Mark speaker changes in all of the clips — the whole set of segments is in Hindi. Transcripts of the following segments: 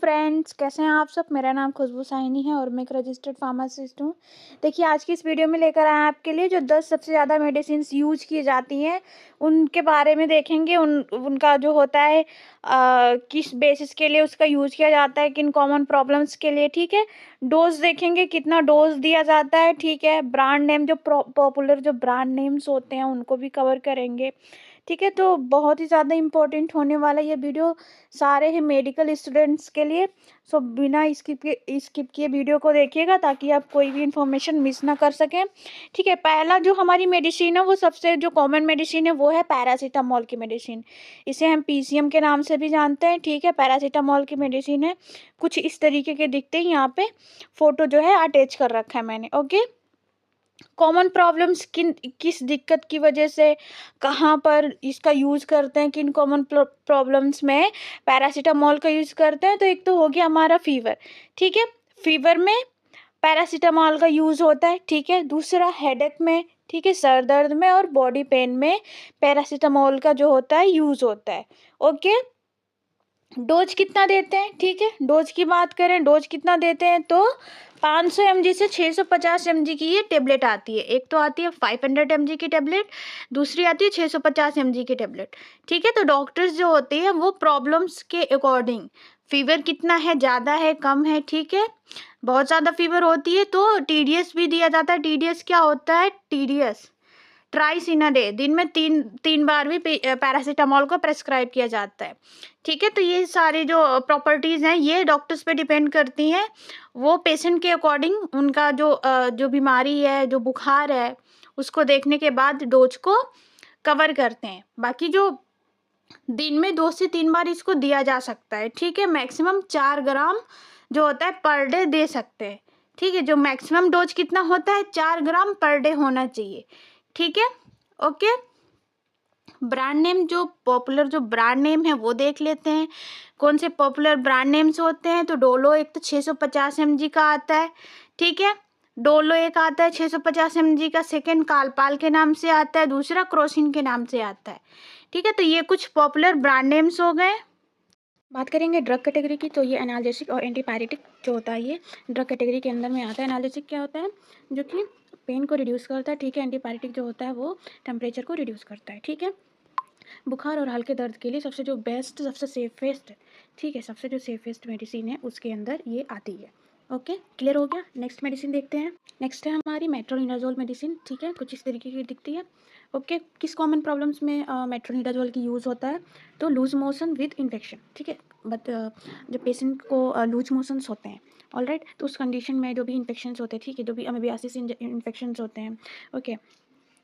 Speaker 1: फ्रेंड्स, कैसे हैं आप सब। मेरा नाम खुशबू साहिनी है और मैं एक रजिस्टर्ड फार्मासिस्ट हूँ। देखिए, आज की इस वीडियो में लेकर आए हैं आपके लिए जो 10 सबसे ज़्यादा मेडिसिन यूज की जाती हैं उनके बारे में देखेंगे। उनका जो होता है किस बेसिस के लिए उसका यूज किया जाता है, किन कॉमन प्रॉब्लम्स के लिए। ठीक है, डोज देखेंगे, कितना डोज दिया जाता है। ठीक है, ब्रांड नेम, जो पॉपुलर जो ब्रांड नेम्स होते हैं उनको भी कवर करेंगे। ठीक है, तो बहुत ही ज़्यादा इम्पोर्टेंट होने वाला ये वीडियो सारे हैं मेडिकल स्टूडेंट्स के लिए। सो बिना स्किप किए वीडियो को देखिएगा ताकि आप कोई भी इंफॉर्मेशन मिस ना कर सकें। ठीक है, पहला जो हमारी मेडिसिन है वो सबसे जो कॉमन मेडिसिन है वो है पैरासीटामोल की मेडिसिन। इसे हम पीसीएम के नाम से भी जानते हैं। ठीक है, पैरासीटामोल की मेडिसिन है, कुछ इस तरीके के दिखते हैं। यहाँ पे फोटो जो है अटैच कर रखा है मैंने। ओके, कॉमन प्रॉब्लम्स किस दिक्कत की वजह से कहाँ पर इसका यूज़ करते हैं, किन कॉमन प्रॉब्लम्स में पैरासीटामोल का यूज़ करते हैं। तो एक तो हो गया हमारा फीवर। ठीक है, फीवर में पैरासीटामोल का यूज़ होता है। ठीक है, दूसरा हेडेक में, ठीक है, सर दर्द में और बॉडी पेन में पैरासीटामोल का जो होता है यूज़ होता है। ओके, डोज कितना देते हैं। ठीक है, डोज की बात करें, डोज कितना देते हैं तो 500 mg से 650 mg की ये टेबलेट आती है। एक तो आती है 500 mg की टेबलेट, दूसरी आती है 650 mg की टेबलेट। ठीक है, तो डॉक्टर्स जो होते हैं वो प्रॉब्लम्स के अकॉर्डिंग, फीवर कितना है, ज़्यादा है, कम है, ठीक है, बहुत ज़्यादा फीवर होती है तो टीडीएस भी दिया जाता है। टीडीएस क्या होता है, टीडीएस ट्राइस इन अ डे, दिन में तीन तीन बार भी पैरासीटामोल को प्रेस्क्राइब किया जाता है। ठीक है, तो ये सारी जो प्रॉपर्टीज़ हैं ये डॉक्टर्स पे डिपेंड करती हैं। वो पेशेंट के अकॉर्डिंग उनका जो बीमारी है, जो बुखार है, उसको देखने के बाद डोज को कवर करते हैं। बाकी जो दिन में 2 से 3 बार इसको दिया जा सकता है। ठीक है, मैक्सिमम 4 ग्राम जो होता है पर डे दे सकते हैं। ठीक है, जो मैक्सिमम डोज कितना होता है, 4 ग्राम पर डे होना चाहिए। ठीक है, ओके। ब्रांड नेम, जो पॉपुलर जो ब्रांड नेम है वो देख लेते हैं। कौन से पॉपुलर ब्रांड नेम्स होते हैं तो डोलो एक तो 650 mg का आता है। ठीक है, डोलो एक आता है 650 mg का, सेकेंड कालपाल के नाम से आता है, दूसरा क्रोसिन के नाम से आता है। ठीक है, तो ये कुछ पॉपुलर ब्रांड नेम्स हो गए। बात करेंगे ड्रग कैटेगरी की, तो ये एनाल्जेसिक और एंटीपायरेटिक जो होता है ये ड्रग कैटेगरी के अंदर में आता है। एनाल्जेसिक क्या होता है, जो कि पेन को रिड्यूस करता है। ठीक है, एंटीपायरेटिक जो होता है वो टेम्परेचर को रिड्यूस करता है। ठीक है, बुखार और हल्के दर्द के लिए सबसे जो बेस्ट, सबसे सेफेस्ट, ठीक है, सबसे जो सेफेस्ट मेडिसिन है उसके अंदर ये आती है। ओके, क्लियर हो गया। नेक्स्ट मेडिसिन देखते हैं। नेक्स्ट है हमारी मेट्रोनिडाजोल मेडिसिन। ठीक है, कुछ इस तरीके की दिखती है। ओके, किस कॉमन प्रॉब्लम्स में मेट्रोनिडाजोल की यूज़ होता है तो लूज मोशन विद इन्फेक्शन। ठीक है, बट जब पेशेंट को लूज मोशंस होते हैं, ऑलराइट, तो उस कंडीशन में जो भी इन्फेक्शंस होते हैं, ठीक है, जो भी अमेबियासिस इन्फेक्शंस होते हैं, ओके,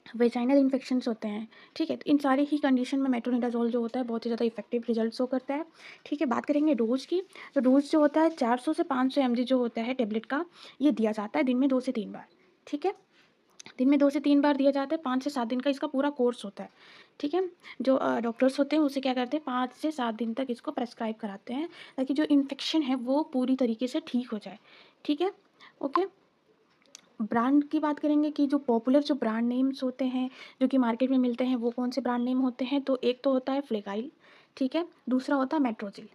Speaker 1: वेजाइनल इन्फेक्शंस होते हैं, ठीक है, तो इन सारी ही कंडीशन में मेट्रोनिडाजोल जो होता है बहुत ही ज़्यादा इफेक्टिव रिजल्ट शो करता है। ठीक है, बात करेंगे डोज की, तो डोज जो होता है 400 से 500 mg जो होता है टेबलेट का, ये दिया जाता है दिन में 2 से 3 बार। ठीक है, दिन में 2 से 3 बार दिया जाता है। 5 से 7 दिन का इसका पूरा कोर्स होता है। ठीक है, जो डॉक्टर्स होते हैं उसे क्या करते हैं, 5 से 7 दिन तक इसको प्रेस्क्राइब कराते हैं ताकि जो इन्फेक्शन है वो पूरी तरीके से ठीक हो जाए। ठीक है, ओके। ब्रांड की बात करेंगे कि जो पॉपुलर जो ब्रांड नेम्स होते हैं जो कि मार्केट में मिलते हैं वो कौन से ब्रांड नेम होते हैं तो एक तो होता है फ्लेगाइल, ठीक है, दूसरा होता है मेट्रोजिल।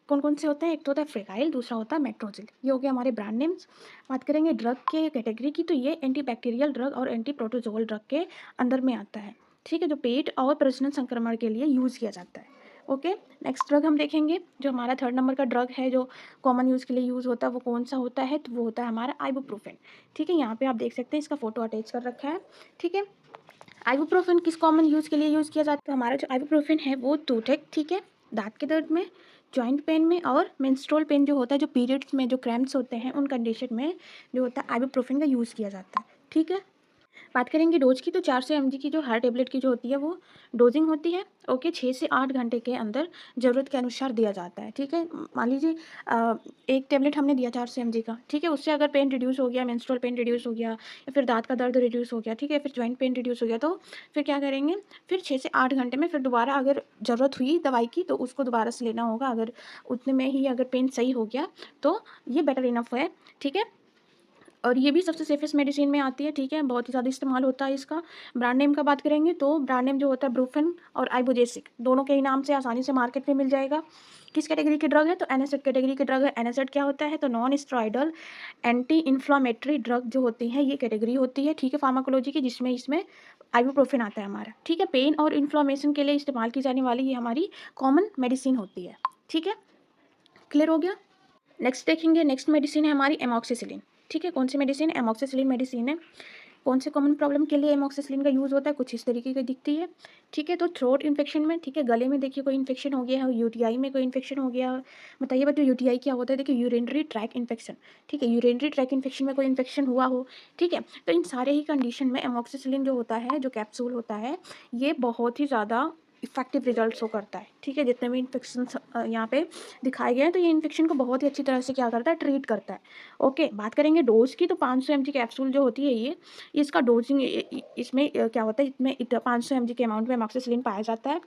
Speaker 1: कौन कौन से होते हैं, एक तो होता है फ्लेगाइल, दूसरा होता है मेट्रोजिल। ये हो गया हमारे ब्रांड नेम्स। बात करेंगे ड्रग के कैटेगरी की, तो ये एंटीबैक्टीरियल ड्रग और एंटी प्रोटोजोल ड्रग के अंदर में आता है। ठीक है, जो पेट और प्रजनन संक्रमण के लिए यूज़ किया जाता है। ओके, नेक्स्ट ड्रग हम देखेंगे, जो हमारा 3rd नंबर का ड्रग है जो कॉमन यूज़ के लिए यूज़ होता है वो कौन सा होता है तो वो होता है हमारा आइबुप्रोफेन। ठीक है, यहाँ पे आप देख सकते हैं इसका फोटो अटैच कर रखा है। ठीक है, आइबुप्रोफेन किस कॉमन यूज़ के लिए यूज़ किया जाता है, हमारा जो आइबुप्रोफेन है वो टूथेक, ठीक है, दांत के दर्द में, जॉइंट पेन में और मेंस्ट्रुअल पेन जो होता है, जो पीरियड्स में जो क्रैम्प्स होते हैं उन कंडीशन में जो होता है आइबुप्रोफेन का यूज़ किया जाता है। ठीक है, बात करेंगे डोज की, तो 400 mg की जो हर टेबलेट की जो होती है वो डोजिंग होती है। ओके, 6 से 8 घंटे के अंदर ज़रूरत के अनुसार दिया जाता है। ठीक है, मान लीजिए एक टेबलेट हमने दिया 400 mg का, ठीक है, उससे अगर पेन रिड्यूस हो गया, मेंस्ट्रुअल पेन रिड्यूस हो गया या फिर दांत का दर्द रिड्यूस हो गया, ठीक है, फिर जॉइंट पेन रिड्यूस हो गया, तो फिर क्या करेंगे, फिर 6 से 8 घंटे में फिर दोबारा अगर ज़रूरत हुई दवाई की तो उसको दोबारा से लेना होगा। अगर उतने में ही अगर पेन सही हो गया तो ये बेटर इनफ है। ठीक है, और ये भी सबसे सेफेस्ट मेडिसिन में आती है, ठीक है, बहुत ही ज़्यादा इस्तेमाल होता है इसका। ब्रांड नेम का बात करेंगे तो ब्रांड नेम जो होता है ब्रूफेन और आइबुजेसिक, दोनों के ही नाम से आसानी से मार्केट में मिल जाएगा। किस कैटेगरी की ड्रग है? तो एनासिड कैटेगरी की ड्रग है। एनासिड क्या होता है? तो non steroidal anti inflammatory drug जो होती है, ये कैटेगरी होती है, ठीक है, फार्माकोलॉजी की, जिसमें इसमें आइबुप्रोफेन आता है हमारा, ठीक है। पेन और इन्फ्लामेशन के लिए इस्तेमाल की जाने वाली ये हमारी कॉमन मेडिसिन होती है, ठीक है, क्लियर हो गया। नेक्स्ट देखेंगे, नेक्स्ट मेडिसिन है हमारी एमॉक्सिसिलिन, ठीक है। कौन सी मेडिसिन? एमॉक्सिसिलिन मेडिसिन है। कौन से कॉमन प्रॉब्लम के लिए एमॉक्सिसिलिन का यूज़ होता है? कुछ इस तरीके की दिखती है, ठीक है। तो थ्रोट इन्फेक्शन में, ठीक है, गले में देखिए कोई इन्फेक्शन हो गया है, यूटीआई में कोई इन्फेक्शन हो गया है, बताइए बच्चों यूटीआई क्या होता है? देखिए यूरिनरी ट्रैक इन्फेक्शन, ठीक है, यूरिनरी ट्रैक इन्फेक्शन में कोई इन्फेक्शन हुआ हो, ठीक है। तो इन सारे ही कंडीशन में एमॉक्सिसिलिन जो होता है, जो कैप्सूल होता है, ये बहुत ही ज़्यादा इफेक्टिव रिजल्ट शो करता है, ठीक है। जितने भी इन्फेक्शन यहाँ पे दिखाए गए हैं, तो ये इन्फेक्शन को बहुत ही अच्छी तरह से क्या करता है? ट्रीट करता है। ओके, बात करेंगे डोज की, तो 500 mg कैप्सूल जो होती है ये इसका डोजिंग इसमें क्या होता है? इसमें 500 mg के अमाउंट में एमॉक्सिसिलिन पाया जाता है,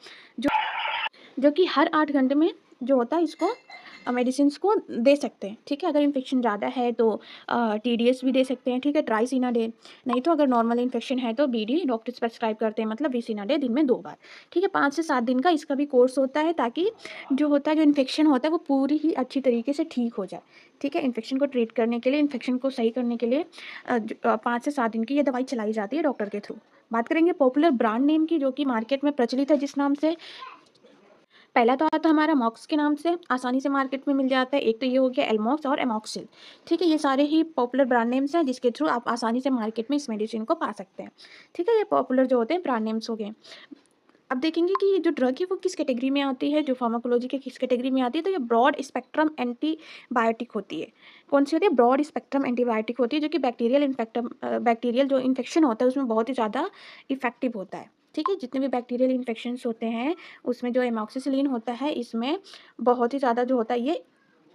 Speaker 1: जो कि हर 8 घंटे में जो होता है इसको मेडिसिन को दे सकते हैं, ठीक है। अगर इन्फेक्शन ज़्यादा है तो टीडीएस भी दे सकते हैं, ठीक है, ट्राइस इन अ डे। नहीं तो अगर नॉर्मल इन्फेक्शन है तो बीडी डॉक्टर्स प्रेस्क्राइब करते हैं, मतलब 20 इन अ डे, दिन में 2 बार, ठीक है। 5 से 7 दिन का इसका भी कोर्स होता है, ताकि जो होता है, जो इन्फेक्शन होता है, वो पूरी ही अच्छी तरीके से ठीक हो जाए, ठीक है। इन्फेक्शन को ट्रीट करने के लिए, इन्फेक्शन को सही करने के लिए 5 से 7 दिन की ये दवाई चलाई जाती है डॉक्टर के थ्रू। बात करेंगे पॉपुलर ब्रांड नेम की, जो कि मार्केट में प्रचलित है जिस नाम से। पहला तो आता है हमारा मॉक्स के नाम से, आसानी से मार्केट में मिल जाता है। एक तो ये हो गया एलमॉक्स और एमॉक्सिल, ठीक है। ये सारे ही पॉपुलर ब्रांड नेम्स हैं, जिसके थ्रू आप आसानी से मार्केट में इस मेडिसिन को पा सकते हैं, ठीक है। ये पॉपुलर जो होते हैं ब्रांड नेम्स हो गए। अब देखेंगे कि ये जो ड्रग है वो किस कैटेगरी में आती है, जो फार्माकोलॉजी के किस कैटेगरी में आती है। तो ये ब्रॉड स्पेक्ट्रम एंटीबायोटिक होती है। कौन सी होती है? ब्रॉड स्पेक्ट्रम एंटीबायोटिक होती है, जो कि बैक्टीरियल जो इन्फेक्शन होता है उसमें बहुत ही ज़्यादा इफेक्टिव होता है, ठीक है। जितने भी बैक्टीरियल इन्फेक्शंस होते हैं उसमें जो एमॉक्सिसिलिन होता है, इसमें बहुत ही ज़्यादा जो होता है ये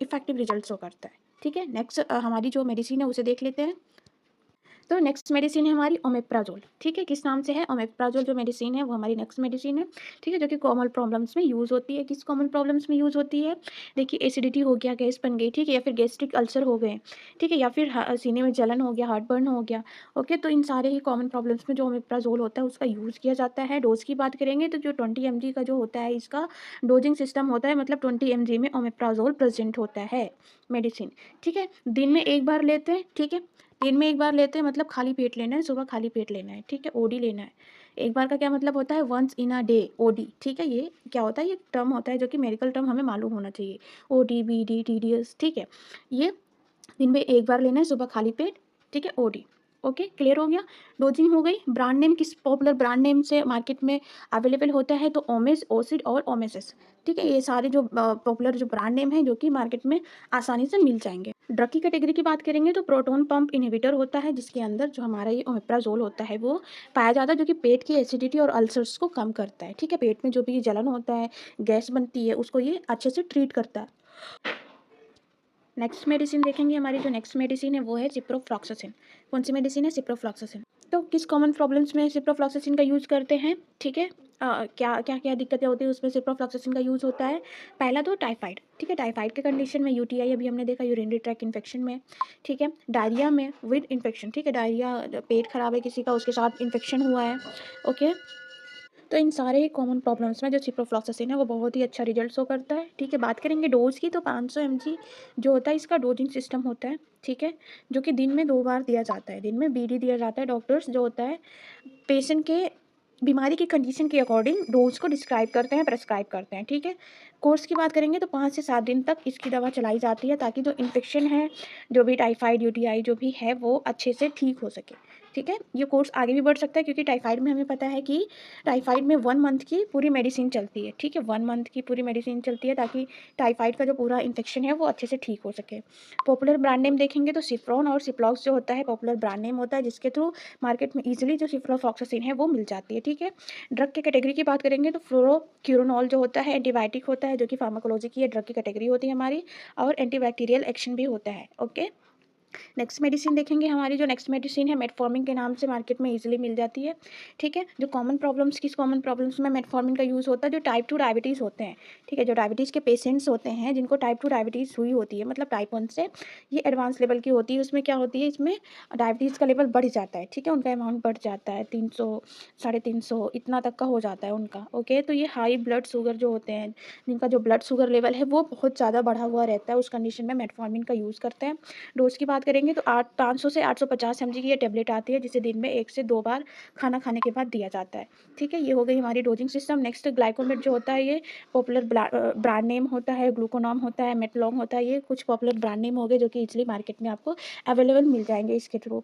Speaker 1: इफेक्टिव रिजल्ट शो करता है, ठीक है। नेक्स्ट हमारी जो मेडिसिन है उसे देख लेते हैं। तो नेक्स्ट मेडिसिन है हमारी ओमेप्राजोल, ठीक है। किस नाम से है? ओमेप्राजोल जो मेडिसिन है वो हमारी नेक्स्ट मेडिसिन है, ठीक है, जो कि कॉमन प्रॉब्लम्स में यूज़ होती है। किस कॉमन प्रॉब्लम्स में यूज़ होती है? देखिए एसिडिटी हो गया, गैस बन गई, ठीक है, या फिर गैस्ट्रिक अल्सर हो गए, ठीक है, या फिर सीने में जलन हो गया, हार्ट बर्न हो गया। ओके, तो इन सारे ही कॉमन प्रॉब्लम्स में जो ओमेप्राजोल होता है उसका यूज़ किया जाता है। डोज की बात करेंगे तो जो 20 mg का जो होता है इसका डोजिंग सिस्टम होता है, मतलब 20 mg में ओमेप्राजोल प्रेजेंट होता है मेडिसिन, ठीक है। दिन में एक बार लेते हैं, ठीक है, दिन में एक बार लेते हैं, मतलब खाली पेट लेना है, सुबह खाली पेट लेना है, ठीक है, ओडी लेना है। एक बार का क्या मतलब होता है? Once in a day OD, ठीक है। ये क्या होता है? ये टर्म होता है जो कि मेडिकल टर्म हमें मालूम होना चाहिए, ओडी, बीडी, टीडीएस, ठीक है। ये दिन में एक बार लेना है, सुबह खाली पेट, ठीक है, ओडी। ओके, क्लियर हो गया। डोजिंग हो गई। ब्रांड नेम किस पॉपुलर ब्रांड नेम से मार्केट में अवेलेबल होता है? तो ओमेज, ओसिड और ओमेसिस, ठीक है। ये सारे जो पॉपुलर जो ब्रांड नेम हैं जो कि मार्केट में आसानी से मिल जाएंगे। ड्रग की कैटेगरी की बात करेंगे तो प्रोटोन पंप इनहिबिटर होता है, जिसके अंदर जो हमारा ये ओमेप्राजोल होता है वो पाया जाता है, जो कि पेट की एसिडिटी और अल्सर्स को कम करता है, ठीक है। पेट में जो भी जलन होता है, गैस बनती है, उसको ये अच्छे से ट्रीट करता है। नेक्स्ट मेडिसिन देखेंगे, हमारी जो नेक्स्ट मेडिसिन है वो है सिप्रोफ्लॉक्सासिन। कौन सी मेडिसिन है? सिप्रोफ्लॉक्सासिन। तो किस कॉमन प्रॉब्लम्स में सिप्रोफ्लॉक्सासिन का यूज़ करते हैं, ठीक है। क्या क्या क्या दिक्कतें होती है उसमें सिप्रोफ्लॉक्सासिन का यूज़ होता है? पहला तो टाइफाइड, ठीक है, टाइफाइड के कंडीशन में, यूटीआई अभी हमने देखा यूरिनरी ट्रैक इन्फेक्शन में, ठीक है, डायरिया में विद इन्फेक्शन, ठीक है, डायरिया, पेट खराब है किसी का, उसके साथ इन्फेक्शन हुआ है। ओके, तो इन सारे ही कॉमन प्रॉब्लम्स में जो सिप्रोफ्लॉक्सासिन है वो बहुत ही अच्छा रिजल्ट शो करता है, ठीक है। बात करेंगे डोज की, तो 500 mg जो होता है इसका डोजिंग सिस्टम होता है, ठीक है, जो कि दिन में 2 बार दिया जाता है। दिन में बीडी दिया जाता है। डॉक्टर्स जो होता है पेशेंट के बीमारी की कंडीशन के अकॉर्डिंग डोज को डिस्क्राइब करते हैं, प्रेस्क्राइब करते हैं, ठीक है। कोर्स की बात करेंगे तो 5 से 7 दिन तक इसकी दवा चलाई जाती है, ताकि जो इन्फेक्शन है, जो भी टाइफाइड, यूटीआई जो भी है, वो अच्छे से ठीक हो सके, ठीक है। ये कोर्स आगे भी बढ़ सकता है, क्योंकि टाइफाइड में हमें पता है कि टाइफाइड में 1 मंथ की पूरी मेडिसिन चलती है, ठीक है, 1 मंथ की पूरी मेडिसिन चलती है, ताकि टाइफाइड का जो पूरा इन्फेक्शन है वो अच्छे से ठीक हो सके। पॉपुलर ब्रांड नेम देखेंगे तो सिफ्रॉन और सिप्लॉक्स जो होता है पॉपुलर ब्रांड नेम होता है, जिसके थ्रू मार्केट में ईजिली जो सिप्रोफ्लॉक्सासिन है वो मिल जाती है, ठीक है। ड्रग की कैटेगरी की बात करेंगे तो फ्लोरोक्यूरोनॉल जो होता है एंटीबायोटिक होता है, जो कि फार्माकोलॉजी की ड्रग की कैटेगरी होती है हमारी, और एंटीबैक्टीरियल एक्शन भी होता है। ओके, नेक्स्ट मेडिसिन देखेंगे, हमारी जो नेक्स्ट मेडिसिन है मेटफॉर्मिन के नाम से मार्केट में इजीली मिल जाती है। ठीक है, जो कॉमन प्रॉब्लम्स, किस कॉमन प्रॉब्लम्स में मेटफॉर्मिन का यूज़ होता है, जो टाइप 2 डायबिटीज़ होते हैं। ठीक है, जो डायबिटीज़ के पेशेंट्स होते हैं जिनको टाइप 2 डायबिटीज़ हुई होती है, मतलब टाइप 1 से ये एडवांस लेवल की होती है, उसमें क्या होती है, इसमें डायबिटीज़ का लेवल बढ़ जाता है। ठीक है, उनका अमाउंट बढ़ जाता है 300 350 इतना तक का हो जाता है उनका। ओके, तो ये हाई ब्लड शुगर जो होते हैं, जिनका जो ब्लड शुगर लेवल है वो बहुत ज़्यादा बढ़ा हुआ रहता है, उस कंडीशन में मेटफॉर्मिन का यूज़ करते हैं। डोज़ की बात करेंगे तो 500 से 850 mg की ये टेबलेट आती है, जिसे दिन में 1 से 2 बार खाना खाने के बाद दिया जाता है। ठीक है, ये हो गई हमारी डोजिंग सिस्टम। नेक्स्ट ग्लाइकोमेट जो होता है, ये पॉपुलर ब्रांड नेम होता है, ग्लूकोनाम होता है, मेटलॉन्ग होता है, ये कुछ पॉपुलर ब्रांड नेम हो गए जो कि इजीली मार्केट में आपको अवेलेबल मिल जाएंगे इसके थ्रू।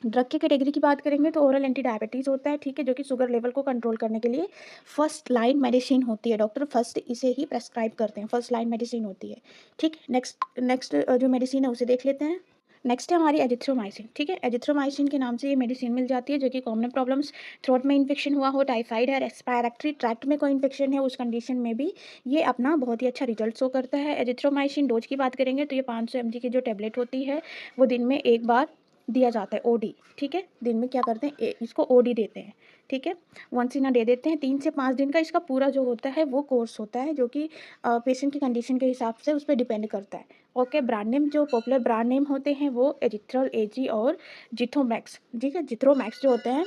Speaker 1: ड्रग की कैटेगरी की बात करेंगे तो ओरल एंटी डायबिटीज़ होता है। ठीक है, जो कि शुगर लेवल को कंट्रोल करने के लिए फर्स्ट लाइन मेडिसिन होती है, डॉक्टर फर्स्ट इसे ही प्रेस्क्राइब करते हैं, फर्स्ट लाइन मेडिसिन होती है। ठीक, नेक्स्ट नेक्स्ट जो मेडिसिन है उसे देख लेते हैं। नेक्स्ट है हमारी एजिथ्रोमाइसिन। ठीक है, एजिथ्रोमाइसिन के नाम से ये मेडिसिन मिल जाती है, जो कि कॉमन प्रॉब्लम्स, थ्रोट में इन्फेक्शन हुआ हो, टाइफाइड है, रेस्पिरेटरी ट्रैक्ट में कोई इन्फेक्शन है, उस कंडीशन में भी ये अपना बहुत ही अच्छा रिजल्ट शो करता है। एजिथ्रोमाइसिन डोज की बात करेंगे तो ये 500 mg की जो टेबलेट होती है वो दिन में एक बार दिया जाता है, ओडी। ठीक है, दिन में क्या करते हैं, इसको ओडी देते हैं। ठीक है, वंस इन अ डे देते हैं। 3 से 5 दिन का इसका पूरा जो होता है वो कोर्स होता है, जो कि पेशेंट की कंडीशन के हिसाब से उस पर डिपेंड करता है। ओके, ब्रांड नेम, जो पॉपुलर ब्रांड नेम होते हैं वो एजिथ्रल, एजी और जिथोमैक्स। ठीक है, जिथ्रोमैक्स जो होते हैं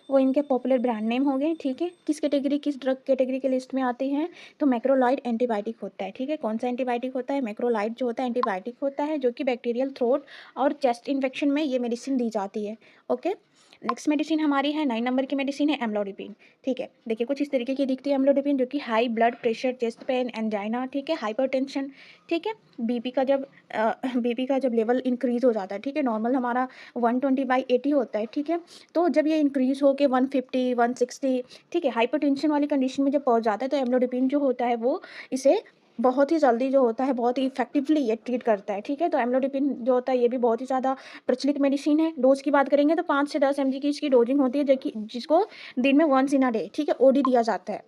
Speaker 1: वो इनके पॉपुलर ब्रांड नेम हो गए। ठीक है, किस कैटेगरी, किस ड्रग कैटेगरी के लिस्ट में आते हैं, तो मैक्रोलाइड एंटीबायोटिक होता है। ठीक है, कौन सा एंटीबायोटिक होता है, मैक्रोलाइड जो होता है एंटीबायोटिक होता है, जो कि बैक्टीरियल थ्रोट और चेस्ट इन्फेक्शन में ये मेडिसिन दी जाती है। ओके, नेक्स्ट मेडिसिन हमारी है 9 नंबर की मेडिसिन है एम्लोडिपिन। ठीक है, देखिए कुछ इस तरीके की दिखती है एम्लोडिपिन, जो कि high blood pressure, chest pain, angina, ठीक है, हाइपरटेंशन, ठीक है, बीपी का जब बीपी का जब लेवल इंक्रीज हो जाता है, ठीक है, नॉर्मल हमारा 120/80 होता है। ठीक है, तो जब ये इंक्रीज हो के 150 160, ठीक है, हाइपरटेंशन वाली कंडीशन में जब पहुंच जाता है तो एम्लोडिपिन जो होता है वो इसे बहुत ही जल्दी जो होता है, बहुत ही इफेक्टिवली ये ट्रीट करता है। ठीक है, तो एम्लोडिपिन जो होता है ये भी बहुत ही ज़्यादा प्रचलित मेडिसिन है। डोज की बात करेंगे तो 5 से 10 mg की इसकी डोजिंग होती है, जो कि जिसको दिन में वंस इन अ डे, ठीक है, ओडी दिया जाता है।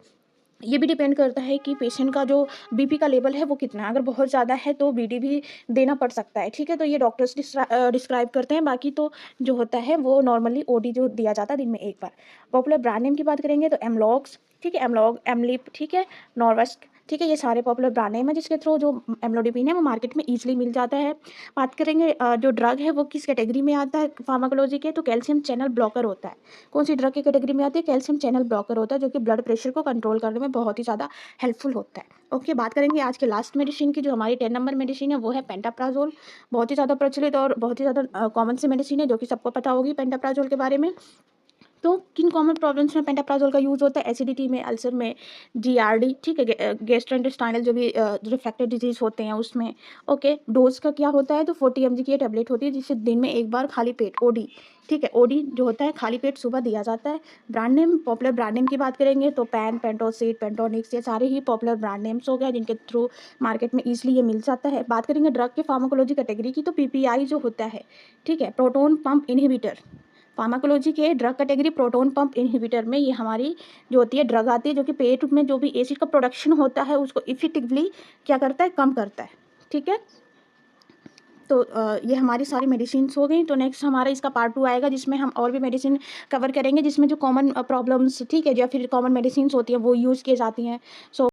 Speaker 1: ये भी डिपेंड करता है कि पेशेंट का जो बीपी का लेवल है वो कितना है, अगर बहुत ज़्यादा है तो बीडी भी देना पड़ सकता है। ठीक है, तो ये डॉक्टर्स डिस्क्राइब करते हैं, बाकी तो जो होता है वो नॉर्मली ओडी जो दिया जाता है दिन में एक बार। पॉपुलर ब्रांड नेम की बात करेंगे तो एमलॉक्स, ठीक है, एमलॉग, एमलिप, ठीक है, नॉर्वस्क, ठीक है, ये सारे पॉपुलर ब्रांड नेम है जिसके थ्रू जो एम्लोडिपिन है वो मार्केट में ईजिली मिल जाता है। बात करेंगे जो ड्रग है वो किस कैटेगरी में आता है फार्माकोलॉजी के, तो कैल्शियम चैनल ब्लॉकर होता है। कौन सी ड्रग की कैटेगरी में आती है, कैल्शियम चैनल ब्लॉकर होता है, जो कि ब्लड प्रेशर को कंट्रोल करने में बहुत ही ज़्यादा हेल्पफुल होता है। ओके, बात करेंगे आज के लास्ट मेडिसिन की, जो हमारी 10 नंबर मेडिसिन है वो है पेंटाप्राजोल। बहुत ही ज़्यादा प्रचलित और बहुत ही ज़्यादा कॉमन सी मेडिसिन है, जो कि सबको पता होगी पेंटाप्राजोल के बारे में। तो किन कॉमन प्रॉब्लम्स में पेंटाप्राजोल का यूज़ होता है, एसिडिटी में, अल्सर में, जीआरडी, ठीक है, गैस्ट्रोइंटेस्टाइनल जो भी रिफ्रैक्टिव डिजीज होते हैं उसमें। ओके, डोज का क्या होता है, तो 40 mg की ये टेबलेट होती है, जिसे दिन में एक बार खाली पेट, ओडी, ठीक है, ओडी जो होता है खाली पेट सुबह दिया जाता है। Brand name, popular brand name की बात करेंगे तो पेंटोसिड, पेंटोनिक्स, ये सारे ही पॉपुलर ब्रांड नेम्स हो गए जिनके थ्रू मार्केट में ईजिली ये मिल जाता है। बात करेंगे ड्रग के फार्माकोलॉजी कैटेगरी की, तो पीपीआई जो होता है, ठीक है, प्रोटोन पंप इनहिबिटर, फार्माकोलॉजी के drug category proton pump inhibitor में ये हमारी जो होती है ड्रग आती है, जो कि पेट में जो भी एसिड का प्रोडक्शन होता है उसको इफेक्टिवली क्या करता है, कम करता है। ठीक है, तो ये हमारी सारी मेडिसिन्स हो गई। तो नेक्स्ट हमारा इसका पार्ट 2 आएगा, जिसमें हम और भी मेडिसिन कवर करेंगे, जिसमें जो कॉमन प्रॉब्लम्स, ठीक है, या फिर कॉमन मेडिसिन्स होती हैं वो यूज़ की जाती हैं। सो